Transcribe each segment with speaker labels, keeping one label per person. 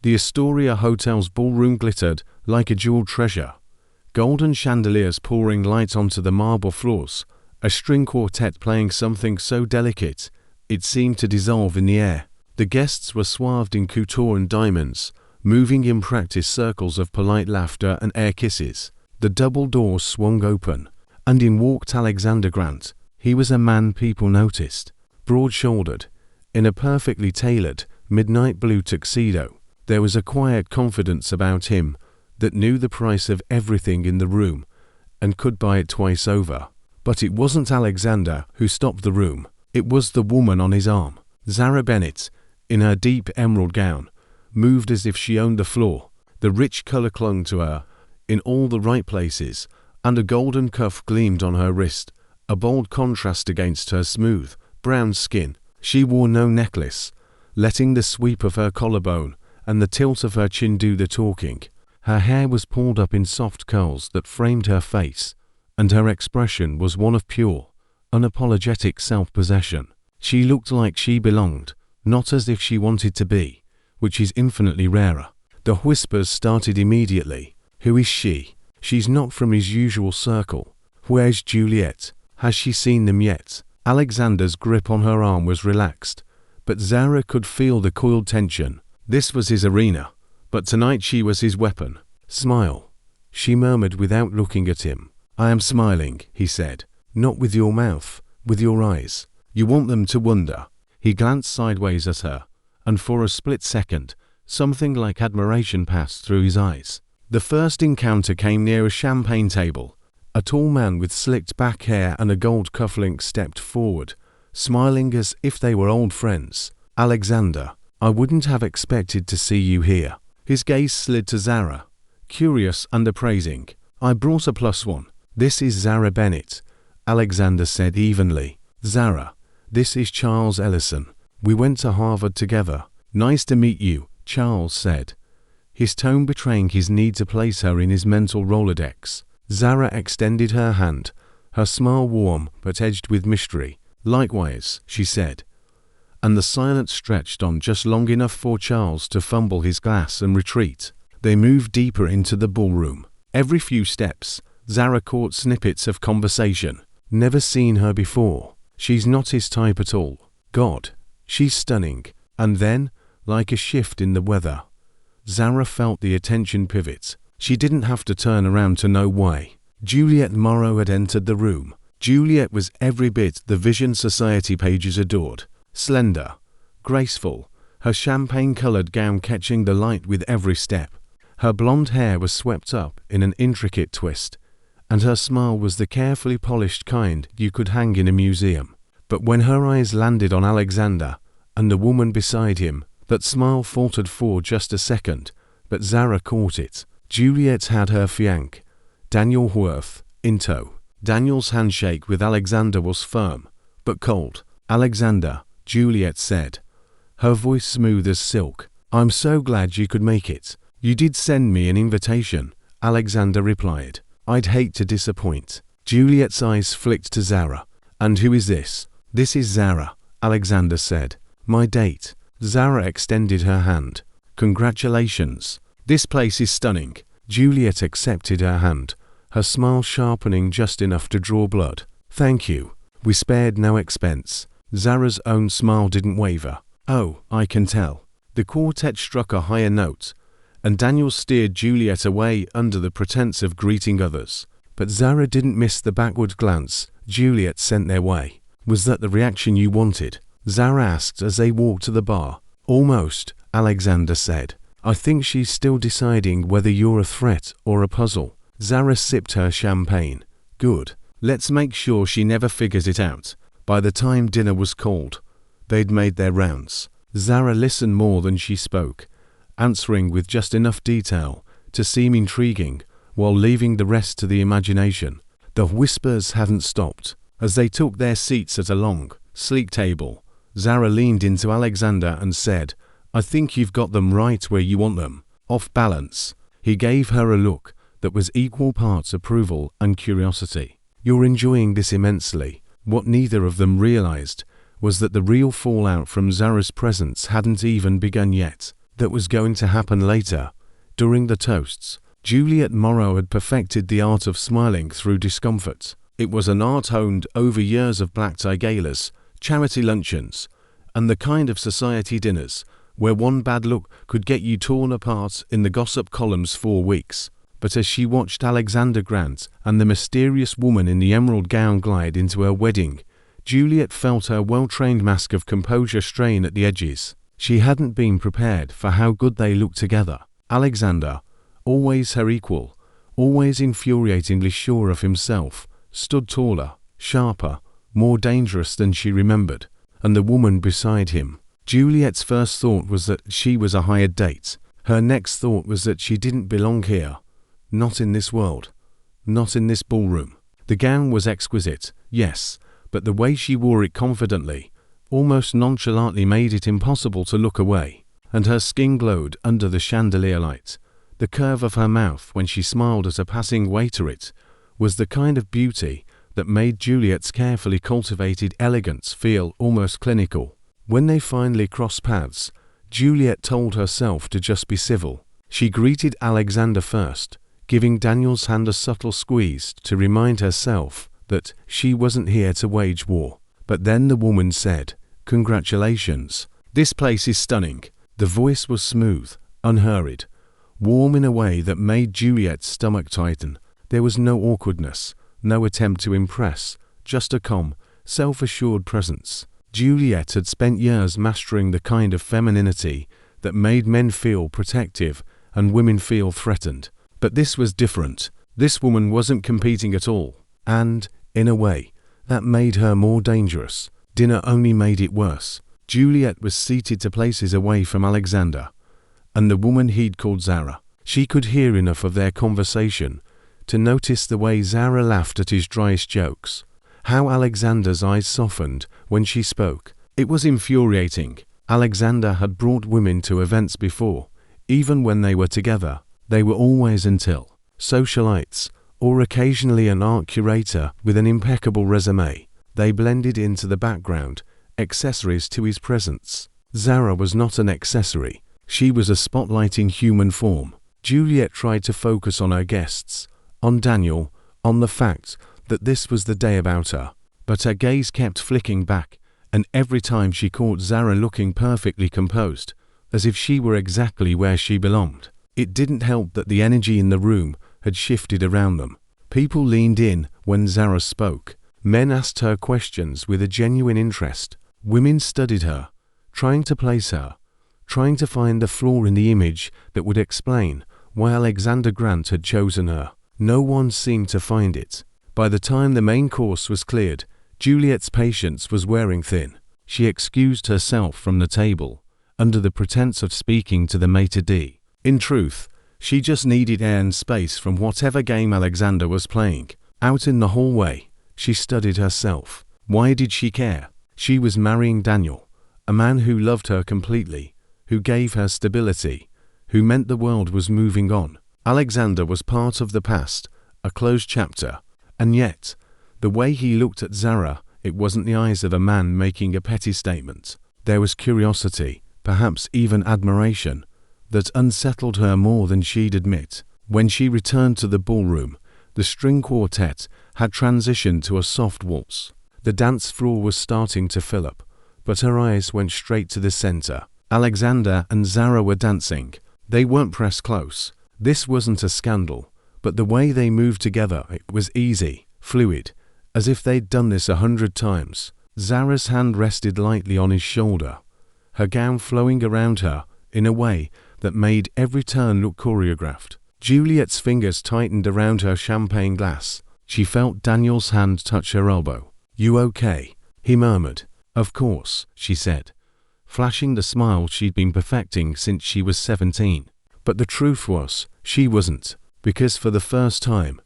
Speaker 1: The Astoria Hotel's ballroom glittered like a jeweled treasure. Golden chandeliers pouring light onto the marble floors, a string quartet playing something so delicate it seemed to dissolve in the air. The guests were swathed in couture and diamonds, moving in practiced circles of polite laughter and air kisses. The double doors swung open, and in walked Alexander Grant. He was a man people noticed, broad-shouldered, in a perfectly tailored, midnight blue tuxedo. There was a quiet confidence about him that knew the price of everything in the room and could buy it twice over. But it wasn't Alexander who stopped the room. It was the woman on his arm. Zara Bennett, in her deep emerald gown, moved as if she owned the floor. The rich color clung to her in all the right places, and a golden cuff gleamed on her wrist, a bold contrast against her smooth, brown skin. She wore no necklace, letting the sweep of her collarbone and the tilt of her chin do the talking. Her hair was pulled up in soft curls that framed her face, and her expression was one of pure, unapologetic self-possession. She looked like she belonged, not as if she wanted to be, which is infinitely rarer. The whispers started immediately. Who is she? She's not from his usual circle. Where's Juliet? Has she seen them yet? Alexander's grip on her arm was relaxed, but Zara could feel the coiled tension. This was his arena, but tonight she was his weapon. Smile, she murmured without looking at him. I am smiling, he said. Not with your mouth, with your eyes. You want them to wonder. He glanced sideways at her, and for a split second, something like admiration passed through his eyes. The first encounter came near a champagne table. A tall man with slicked back hair and a gold cufflink stepped forward, smiling as if they were old friends. Alexander, I wouldn't have expected to see you here. His gaze slid to Zara, curious and appraising. I brought a +1. This is Zara Bennett, Alexander said evenly. Zara, this is Charles Ellison. We went to Harvard together. Nice to meet you, Charles said, his tone betraying his need to place her in his mental Rolodex. Zara extended her hand, her smile warm but edged with mystery. Likewise, she said, and the silence stretched on just long enough for Charles to fumble his glass and retreat. They moved deeper into the ballroom. Every few steps, Zara caught snippets of conversation. Never seen her before. She's not his type at all. God, she's stunning. And then, like a shift in the weather, Zara felt the attention pivot. She didn't have to turn around to know why. Juliet Morrow had entered the room. Juliet was every bit the Vision Society pages adored. Slender, graceful, her champagne-colored gown catching the light with every step. Her blonde hair was swept up in an intricate twist, and her smile was the carefully polished kind you could hang in a museum. But when her eyes landed on Alexander and the woman beside him, that smile faltered for just a second, but Zara caught it. Juliet had her fiancé, Daniel Worth, in tow. Daniel's handshake with Alexander was firm, but cold. Alexander, Juliet said, her voice smooth as silk. I'm so glad you could make it. You did send me an invitation, Alexander replied. I'd hate to disappoint. Juliet's eyes flicked to Zara. And who is this? This is Zara, Alexander said. My date. Zara extended her hand. Congratulations. This place is stunning. Juliet accepted her hand, her smile sharpening just enough to draw blood. Thank you. We spared no expense. Zara's own smile didn't waver. Oh, I can tell. The quartet struck a higher note, and Daniel steered Juliet away under the pretense of greeting others. But Zara didn't miss the backward glance Juliet sent their way. Was that the reaction you wanted? Zara asked as they walked to the bar. Almost, Alexander said. I think she's still deciding whether you're a threat or a puzzle. Zara sipped her champagne. Good. Let's make sure she never figures it out. By the time dinner was called, they'd made their rounds. Zara listened more than she spoke, answering with just enough detail to seem intriguing, while leaving the rest to the imagination. The whispers hadn't stopped. As they took their seats at a long, sleek table, Zara leaned into Alexander and said, I think you've got them right where you want them. Off balance. He gave her a look that was equal parts approval and curiosity. You're enjoying this immensely. What neither of them realized was that the real fallout from Zara's presence hadn't even begun yet. that was going to happen later. During the toasts, Juliet Morrow had perfected the art of smiling through discomfort. It was an art honed over years of black tie galas, charity luncheons, and the kind of society dinners where one bad look could get you torn apart in the gossip columns for weeks. But as she watched Alexander Grant and the mysterious woman in the emerald gown glide into her wedding, Juliet felt her well-trained mask of composure strain at the edges. She hadn't been prepared for how good they looked together. Alexander, always her equal, always infuriatingly sure of himself, stood taller, sharper, more dangerous than she remembered, and the woman beside him. Juliet's first thought was that she was a hired date. Her next thought was that she didn't belong here. Not in this world. Not in this ballroom. The gown was exquisite, yes, but the way she wore it confidently, almost nonchalantly, made it impossible to look away. And her skin glowed under the chandelier light. The curve of her mouth when she smiled at a passing waiterette was the kind of beauty that made Juliet's carefully cultivated elegance feel almost clinical. When they finally crossed paths, Juliet told herself to just be civil. She greeted Alexander first, giving Daniel's hand a subtle squeeze to remind herself that she wasn't here to wage war. But then the woman said, "Congratulations. This place is stunning." The voice was smooth, unhurried, warm in a way that made Juliet's stomach tighten. There was no awkwardness, no attempt to impress, just a calm, self-assured presence. Juliet had spent years mastering the kind of femininity that made men feel protective and women feel threatened. But this was different. This woman wasn't competing at all. And, in a way, that made her more dangerous. Dinner only made it worse. Juliet was seated to places away from Alexander and the woman he'd called Zara. She could hear enough of their conversation to notice the way Zara laughed at his driest jokes, how Alexander's eyes softened when she spoke. It was infuriating. Alexander had brought women to events before. Even when they were together, they were always until socialites or occasionally an art curator with an impeccable resume. They blended into the background, accessories to his presence. Zara was not an accessory. She was a spotlighting human form. Juliet tried to focus on her guests, on Daniel, on the fact that this was the day about her. But her gaze kept flicking back, and every time she caught Zara looking perfectly composed, as if she were exactly where she belonged. It didn't help that the energy in the room had shifted around them. People leaned in when Zara spoke. Men asked her questions with a genuine interest. Women studied her, trying to place her, trying to find the flaw in the image that would explain why Alexander Grant had chosen her. No one seemed to find it. By the time the main course was cleared, Juliet's patience was wearing thin. She excused herself from the table, under the pretense of speaking to the maitre d'. In truth, she just needed air and space from whatever game Alexander was playing. Out in the hallway, she studied herself. Why did she care? She was marrying Daniel, a man who loved her completely, who gave her stability, who meant the world was moving on. Alexander was part of the past, a closed chapter, and yet, the way he looked at Zara, it wasn't the eyes of a man making a petty statement. There was curiosity, perhaps even admiration, that unsettled her more than she'd admit. When she returned to the ballroom, the string quartet had transitioned to a soft waltz. The dance floor was starting to fill up, but her eyes went straight to the center. Alexander and Zara were dancing. They weren't pressed close. This wasn't a scandal, but the way they moved together, it was easy, fluid, as if they'd done this 100 times. Zara's hand rested lightly on his shoulder, her gown flowing around her in a way that made every turn look choreographed. Juliet's fingers tightened around her champagne glass. She felt Daniel's hand touch her elbow. "You okay?" he murmured. "Of course," she said, flashing the smile she'd been perfecting since she was 17. But the truth was, she wasn't, because for the first time,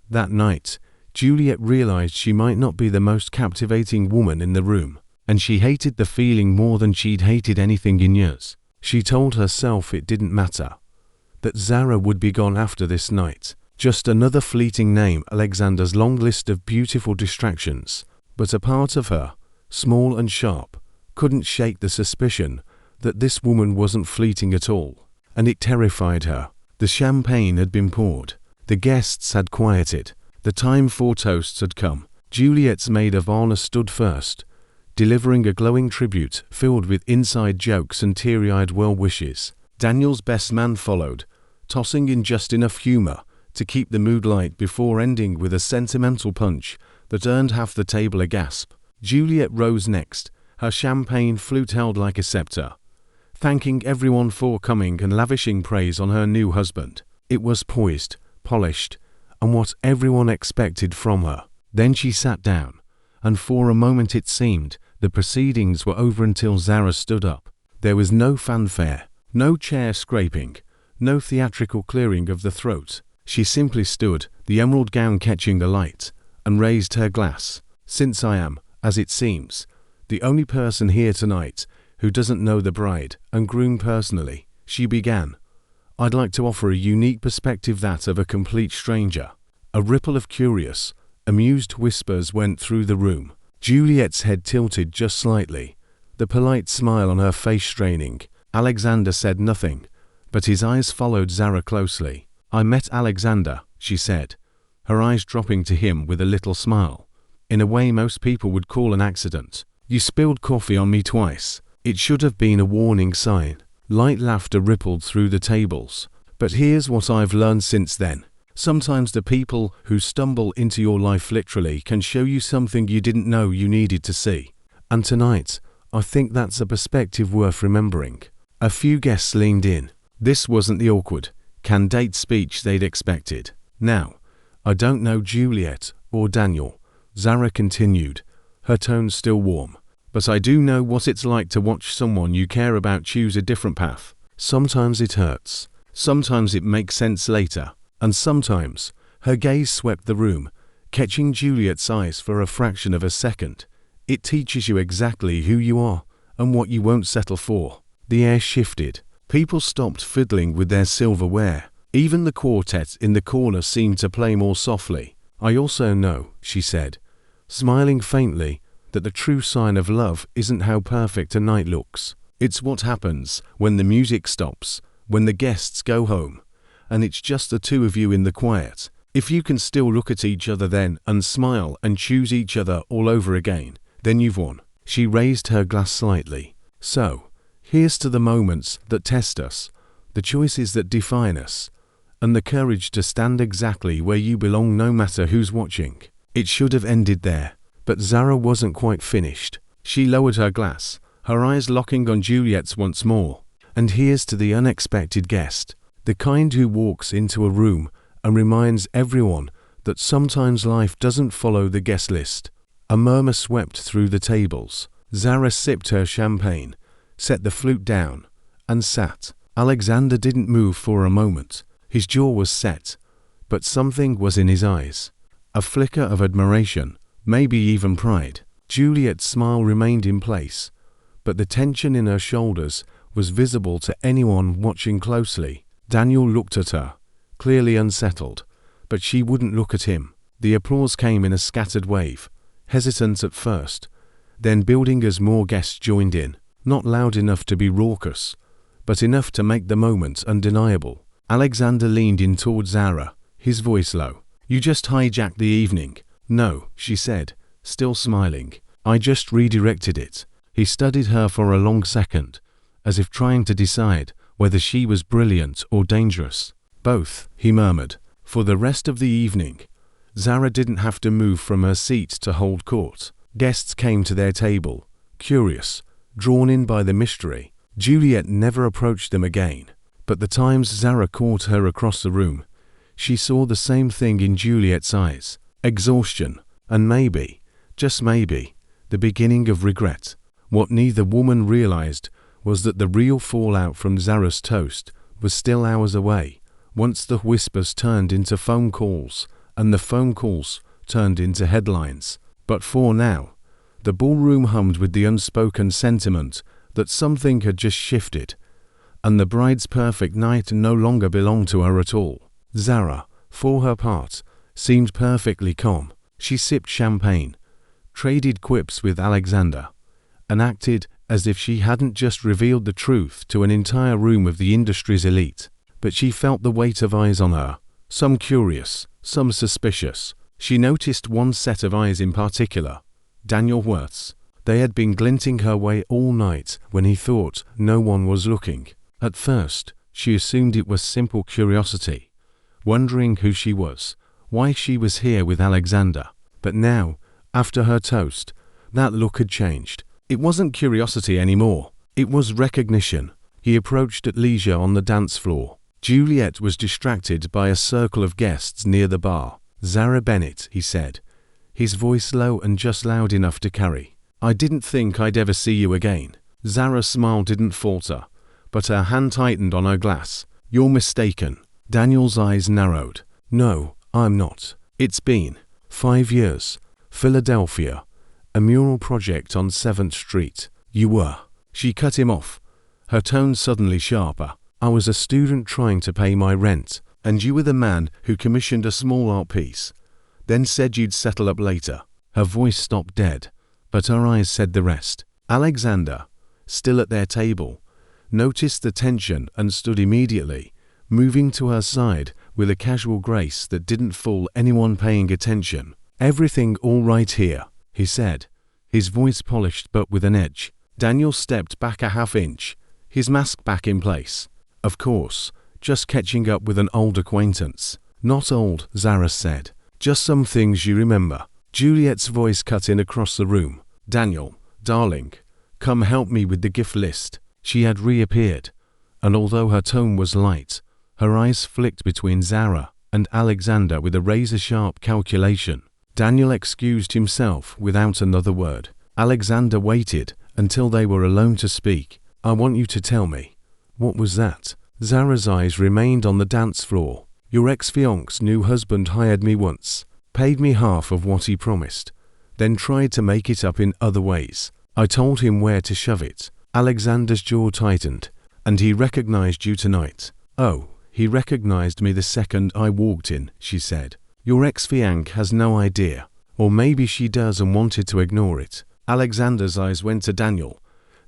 Speaker 1: that night, Juliet realized she might not be the most captivating woman in the room, and she hated the feeling more than she'd hated anything in years. She told herself it didn't matter, that Zara would be gone after this night, just another fleeting name Alexander's long list of beautiful distractions. But a part of her, small and sharp, couldn't shake the suspicion that this woman wasn't fleeting at all, and it terrified her. The champagne had been poured. The guests had quieted. The time for toasts had come. Juliet's maid of honor stood first, delivering a glowing tribute filled with inside jokes and teary-eyed well-wishes. Daniel's best man followed, tossing in just enough humor to keep the mood light before ending with a sentimental punch that earned half the table a gasp. Juliet rose next, her champagne flute held like a scepter, thanking everyone for coming and lavishing praise on her new husband. It was poised, polished, and what everyone expected from her. Then she sat down, and for a moment it seemed the proceedings were over until Zara stood up. There was no fanfare, no chair scraping, no theatrical clearing of the throat. She simply stood, the emerald gown catching the light, and raised her glass. "Since I am, as it seems, the only person here tonight who doesn't know the bride and groom personally," she began, "I'd like to offer a unique perspective, that of a complete stranger." A ripple of curious, amused whispers went through the room. Juliet's head tilted just slightly, the polite smile on her face straining. Alexander said nothing, but his eyes followed Zara closely. "I met Alexander," she said, her eyes dropping to him with a little smile, "in a way most people would call an accident. You spilled coffee on me twice. It should have been a warning sign." Light laughter rippled through the tables. "But here's what I've learned since then. Sometimes the people who stumble into your life literally can show you something you didn't know you needed to see. And tonight, I think that's a perspective worth remembering." A few guests leaned in. This wasn't the awkward, candid speech they'd expected. "Now, I don't know Juliet or Daniel," Zara continued, her tone still warm, "but I do know what it's like to watch someone you care about choose a different path. Sometimes it hurts. Sometimes it makes sense later. And sometimes," her gaze swept the room, catching Juliet's eyes for a fraction of a second, "it teaches you exactly who you are and what you won't settle for." The air shifted. People stopped fiddling with their silverware. Even the quartet in the corner seemed to play more softly. "I also know," she said, smiling faintly, "that the true sign of love isn't how perfect a night looks. It's what happens when the music stops, when the guests go home, and it's just the two of you in the quiet. If you can still look at each other then and smile and choose each other all over again, then you've won." She raised her glass slightly. "So, here's to the moments that test us, the choices that define us, and the courage to stand exactly where you belong no matter who's watching." It should have ended there, but Zara wasn't quite finished. She lowered her glass, her eyes locking on Juliet's once more. "And here's to the unexpected guest, the kind who walks into a room and reminds everyone that sometimes life doesn't follow the guest list." A murmur swept through the tables. Zara sipped her champagne, set the flute down, and sat. Alexander didn't move for a moment. His jaw was set, but something was in his eyes. A flicker of admiration, maybe even pride. Juliet's smile remained in place, but the tension in her shoulders was visible to anyone watching closely. Daniel looked at her, clearly unsettled, but she wouldn't look at him. The applause came in a scattered wave, hesitant at first, then building as more guests joined in. Not loud enough to be raucous, but enough to make the moment undeniable. Alexander leaned in toward Zara, his voice low. "You just hijacked the evening." "No," she said, still smiling. "I just redirected it." He studied her for a long second, as if trying to decide whether she was brilliant or dangerous. "Both," he murmured. For the rest of the evening, Zara didn't have to move from her seat to hold court. Guests came to their table, curious, drawn in by the mystery. Juliet never approached them again, but the times Zara caught her across the room, she saw the same thing in Juliet's eyes: exhaustion, and maybe, just maybe, the beginning of regret. What neither woman realized was that the real fallout from Zara's toast was still hours away, once the whispers turned into phone calls, and the phone calls turned into headlines. But for now, the ballroom hummed with the unspoken sentiment that something had just shifted, and the bride's perfect night no longer belonged to her at all. Zara, for her part, seemed perfectly calm. She sipped champagne, traded quips with Alexander, and acted as if she hadn't just revealed the truth to an entire room of the industry's elite. But she felt the weight of eyes on her, some curious, some suspicious. She noticed one set of eyes in particular, Daniel Worth's. They had been glinting her way all night when he thought no one was looking. At first, she assumed it was simple curiosity, wondering who she was, why she was here with Alexander. But now, after her toast, that look had changed. It wasn't curiosity anymore. It was recognition. He approached at leisure on the dance floor. Juliet was distracted by a circle of guests near the bar. "Zara Bennett," he said, his voice low and just loud enough to carry. "I didn't think I'd ever see you again." Zara's smile didn't falter, but her hand tightened on her glass. "You're mistaken." Daniel's eyes narrowed. "No, I'm not. It's been 5 years. Philadelphia. A mural project on 7th Street. You were." She cut him off, her tone suddenly sharper. "I was a student trying to pay my rent, and you were the man who commissioned a small art piece, then said you'd settle up later." Her voice stopped dead, but her eyes said the rest. Alexander, still at their table, noticed the tension and stood immediately, moving to her side with a casual grace that didn't fool anyone paying attention. "Everything all right here?" he said, his voice polished but with an edge. Daniel stepped back a half inch, his mask back in place. "Of course, just catching up with an old acquaintance." "Not old," Zara said. "Just some things you remember." Juliet's voice cut in across the room. "Daniel, darling, come help me with the gift list." She had reappeared, and although her tone was light, her eyes flicked between Zara and Alexander with a razor-sharp calculation. Daniel excused himself without another word. Alexander waited until they were alone to speak. "I want you to tell me. What was that?" Zara's eyes remained on the dance floor. "Your ex-fiancé's new husband hired me once, paid me half of what he promised, then tried to make it up in other ways. I told him where to shove it." Alexander's jaw tightened. "And he recognized you tonight?" "Oh, he recognized me the second I walked in," she said. "Your ex-fiancée has no idea. Or maybe she does and wanted to ignore it." Alexander's eyes went to Daniel,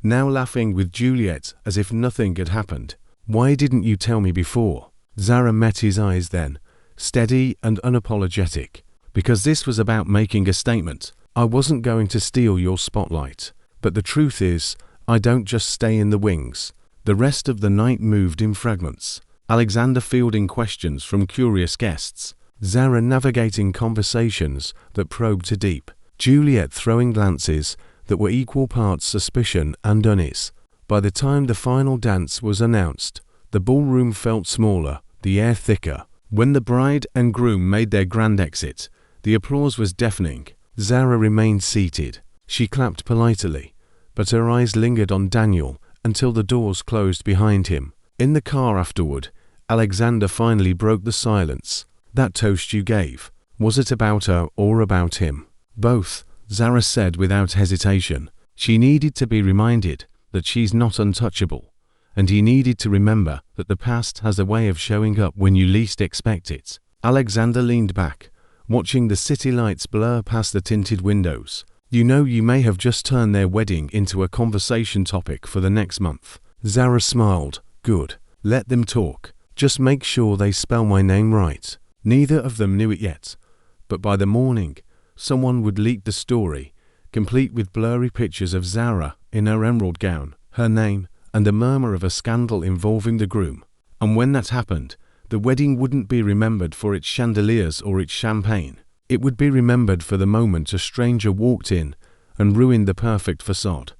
Speaker 1: now laughing with Juliet as if nothing had happened. "Why didn't you tell me before?" Zara met his eyes then, steady and unapologetic. "Because this was about making a statement. I wasn't going to steal your spotlight. But the truth is, I don't just stay in the wings." The rest of the night moved in fragments. Alexander fielding questions from curious guests, Zara navigating conversations that probed deep, Juliet throwing glances that were equal parts suspicion and unease. By the time the final dance was announced, the ballroom felt smaller, the air thicker. When the bride and groom made their grand exit, the applause was deafening. Zara remained seated. She clapped politely, but her eyes lingered on Daniel until the doors closed behind him. In the car afterward, Alexander finally broke the silence. "That toast you gave, was it about her or about him?" "Both," Zara said without hesitation. She needed to be reminded that she's not untouchable, and he needed to remember that the past has a way of showing up when you least expect it. Alexander leaned back, watching the city lights blur past the tinted windows. "You know, you may have just turned their wedding into a conversation topic for the next month." Zara smiled. "Good. Let them talk. Just make sure they spell my name right." Neither of them knew it yet, but by the morning, someone would leak the story, complete with blurry pictures of Zara in her emerald gown, her name, and a murmur of a scandal involving the groom. And when that happened, the wedding wouldn't be remembered for its chandeliers or its champagne. It would be remembered for the moment a stranger walked in and ruined the perfect facade.